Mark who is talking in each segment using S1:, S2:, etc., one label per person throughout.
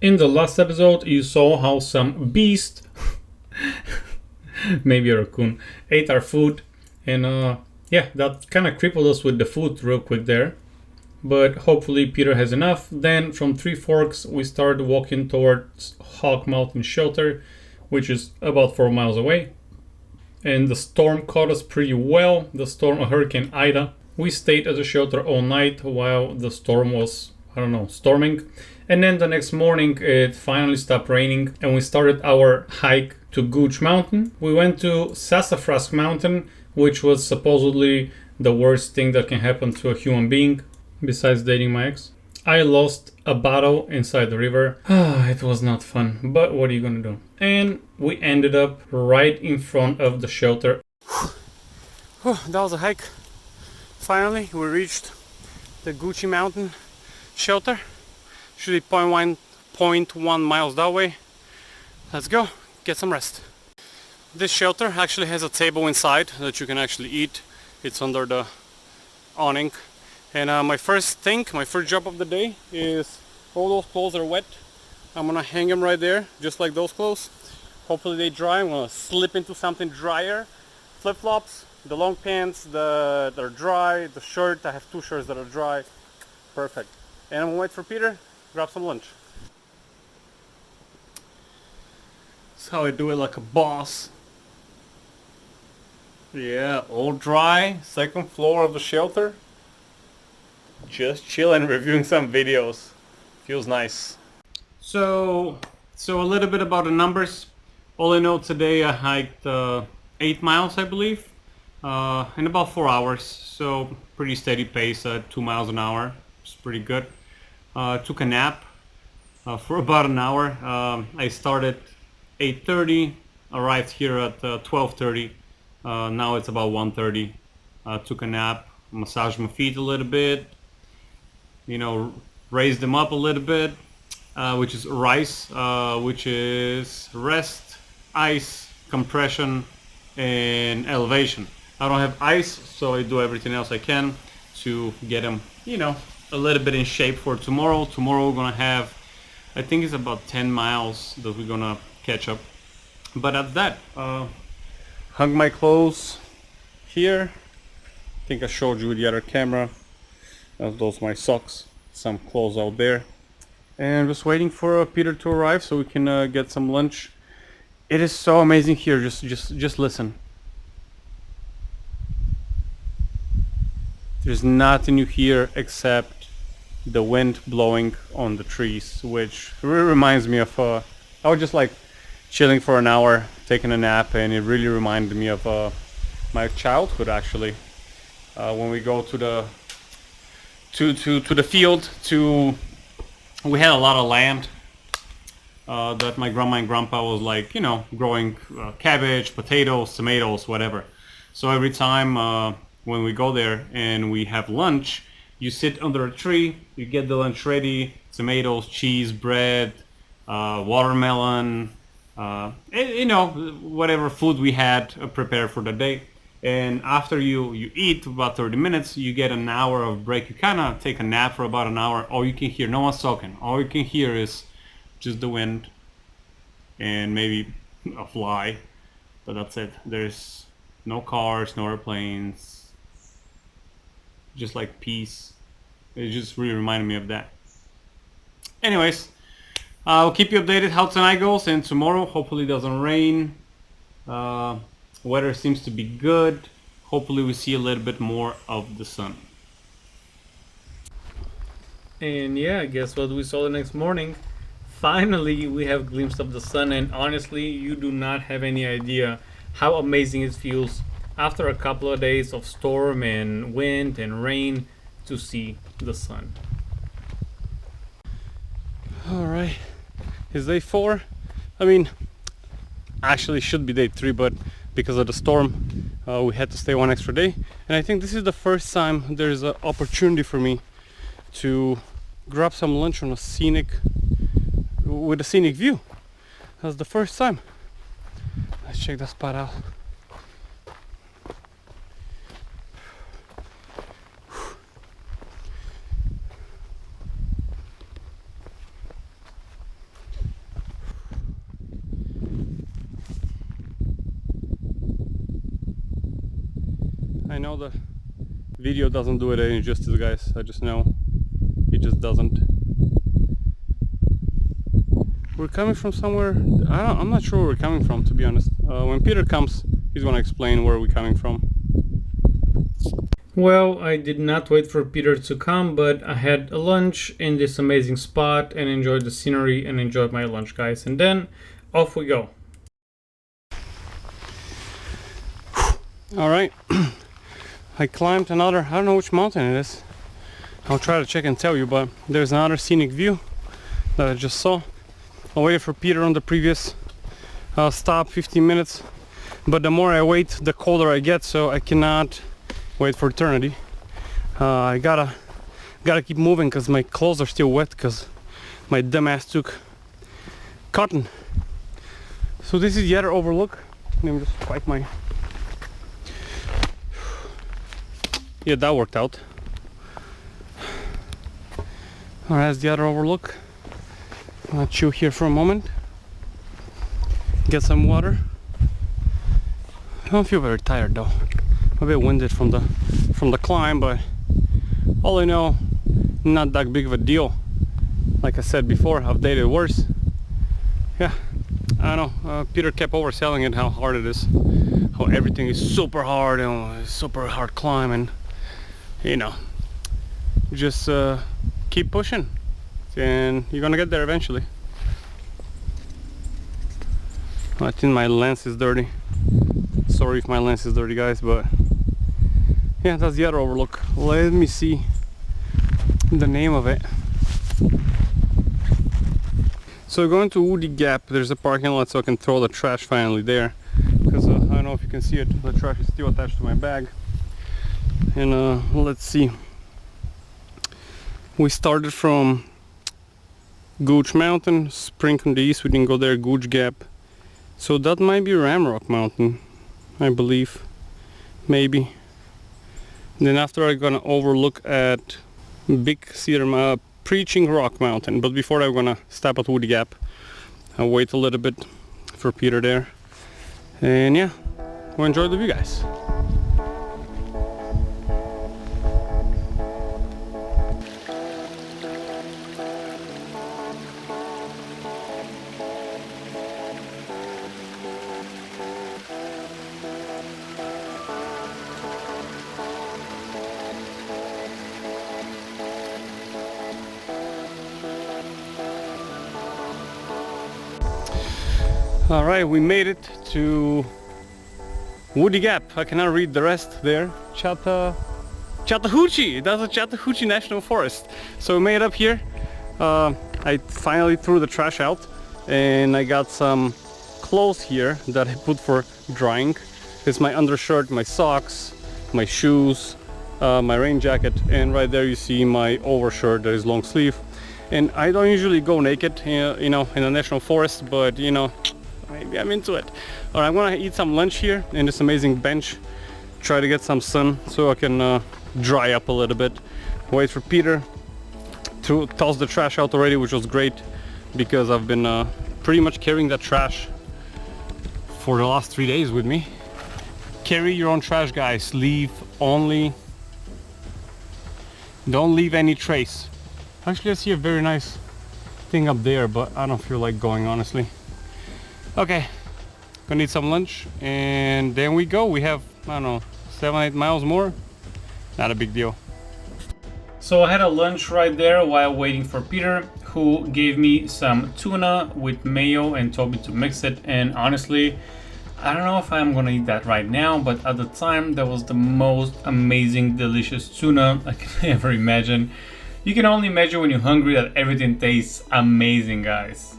S1: In the last episode, you saw how some beast, maybe a raccoon, ate our food, and yeah, that kind of crippled us with the food real quick there. But hopefully Peter has enough. Then from Three Forks, we started walking towards Hawk Mountain Shelter, which is about 4 miles away. And the storm caught us pretty well. The storm, a Hurricane Ida. We stayed at the shelter all night while the storm was, I don't know, storming. And then the next morning it finally stopped raining and we started our hike to Gooch Mountain. We went to Sassafras Mountain, which was supposedly the worst thing that can happen to a human being besides dating my ex. I lost a bottle inside the river. It was not fun, but what are you gonna do? And we ended up right in front of the shelter.
S2: That was a hike. Finally, we reached the Gooch Mountain shelter. Should be 0.1 miles that way. Let's go, get some rest. This shelter actually has a table inside that you can actually eat. It's under the awning. And my first job of the day is all those clothes are wet. I'm gonna hang them right there, just like those clothes. Hopefully they dry. I'm gonna slip into something drier. Flip-flops, the long pants that are dry, the shirt. I have 2 shirts that are dry. Perfect. And I'm gonna wait for Peter, grab some lunch. That's how I do it, like a boss. Yeah, all dry. Second floor of the shelter. Just chilling, reviewing some videos. Feels nice. So a little bit about the numbers. All I know, today I hiked 8 miles, I believe, in about 4 hours. So pretty steady pace at 2 miles an hour. It's pretty good. Took a nap for about an hour. I started 8:30, arrived here at 12:30. Now it's about 1:30. Took a nap, massaged my feet a little bit, raised them up a little bit, which is RICE, which is rest, ice, compression, and elevation. I don't have ice, so I do everything else I can to get them, a little bit in shape for tomorrow. Tomorrow we're gonna have, I think it's about 10 miles that we're gonna catch up. But at that, hung my clothes here. I think I showed you with the other camera. Those are my socks, some clothes out there, and just waiting for Peter to arrive so we can get some lunch. It is so amazing here. Just listen. There's nothing you hear except the wind blowing on the trees, which really reminds me of I was just like chilling for an hour, taking a nap, and it really reminded me of my childhood actually. When we go to the field, we had a lot of land that my grandma and grandpa was like, growing cabbage, potatoes, tomatoes, whatever. So every time when we go there and we have lunch, you sit under a tree, you get the lunch ready, tomatoes, cheese, bread, watermelon, whatever food we had prepared for the day. And after you eat about 30 minutes, you get an hour of break. You kind of take a nap for about an hour. All you can hear, no one's talking. All you can hear is just the wind and maybe a fly. But that's it. There's no cars, no airplanes. Just like peace. It just really reminded me of that. Anyways, I'll keep you updated how tonight goes, and tomorrow hopefully it doesn't rain. Weather seems to be good. Hopefully we see a little bit more of the sun.
S1: And yeah, guess what we saw the next morning? Finally, we have a glimpse of the sun, and honestly, you do not have any idea how amazing it feels after a couple of days of storm and wind and rain to see the sun.
S2: Alright, it's day 4. Actually it should be day 3, but because of the storm we had to stay one extra day, and I think this is the first time there's an opportunity for me to grab some lunch on a scenic view. That's the first time. Let's check that spot out. I know the video doesn't do it any justice, guys. I just know it just doesn't. We're coming from somewhere. I'm not sure where we're coming from, to be honest. When Peter comes, he's gonna explain where we're coming from.
S1: Well, I did not wait for Peter to come, but I had a lunch in this amazing spot and enjoyed the scenery and enjoyed my lunch, guys. And then off we go.
S2: Alright, I climbed another, I don't know which mountain it is. I'll try to check and tell you, but there's another scenic view that I just saw. I waited for Peter on the previous stop, 15 minutes. But the more I wait, the colder I get, so I cannot wait for eternity. I gotta keep moving because my clothes are still wet because my dumbass took cotton. So this is the other overlook. Let me just wipe my... Yeah, that worked out. Alright, that's the other overlook. I'll chill here for a moment. Get some water. I don't feel very tired though. I'm a bit winded from the climb, but all I know, not that big of a deal. Like I said before, I've dated worse. Yeah, I don't know. Peter kept overselling it, how hard it is, how everything is super hard and super hard climb, and you know, just keep pushing, and you're gonna get there eventually. I think my lens is dirty. Sorry if my lens is dirty, guys, but yeah, that's the other overlook. Let me see the name of it. So going to Woody Gap, there's a parking lot, so I can throw the trash finally there, because I don't know if you can see it, the trash is still attached to my bag. And let's see, we started from Gooch Mountain, Spring on the east, we didn't go there, Gooch Gap, so that might be Ramrock Mountain, I believe, maybe. And then after I'm gonna overlook at Big Cedar, Preaching Rock Mountain, but before I'm gonna stop at Woody Gap. I'll wait a little bit for Peter there, and yeah, we'll enjoy the view, guys. Alright, we made it to Woody Gap. I cannot read the rest there. Chattahoochee! That's a Chattahoochee National Forest. So we made it up here. I finally threw the trash out, and I got some clothes here that I put for drying. It's my undershirt, my socks, my shoes, my rain jacket, and right there you see my overshirt that is long sleeve. And I don't usually go naked, you know, in a national forest, but you know, maybe I'm into it. Alright, I'm gonna eat some lunch here in this amazing bench, try to get some sun so I can dry up a little bit. Wait for Peter to toss the trash out already, which was great because I've been pretty much carrying that trash for the last 3 days with me. Carry your own trash, guys. Don't leave any trace. Actually, I see a very nice thing up there, but I don't feel like going, honestly. Okay, gonna eat some lunch and then we go. We have, I don't know, 7-8 miles more. Not a big deal.
S1: So I had a lunch right there while waiting for Peter, who gave me some tuna with mayo and told me to mix it, and honestly, I don't know if I'm gonna eat that right now, but at the time that was the most amazing, delicious tuna I can ever imagine. You can only imagine when you're hungry that everything tastes amazing, guys.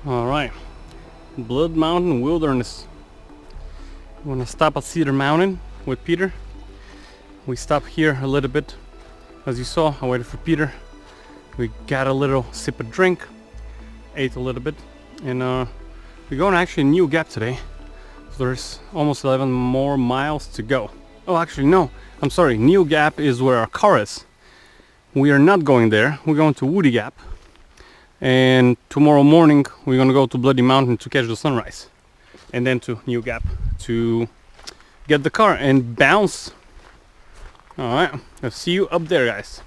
S2: Alright, Blood Mountain Wilderness. I'm gonna stop at Cedar Mountain with Peter. We stopped here a little bit. As you saw, I waited for Peter. We got a little sip of drink, ate a little bit, and we're going to actually a new gap today. So there's almost 11 more miles to go. Oh, actually no, I'm sorry, New Gap is where our car is. We are not going there, we're going to Woody Gap. And tomorrow morning we're gonna go to Bloody Mountain to catch the sunrise, and then to New Gap. to get the car and bounce. All right, I'll see you up there, guys.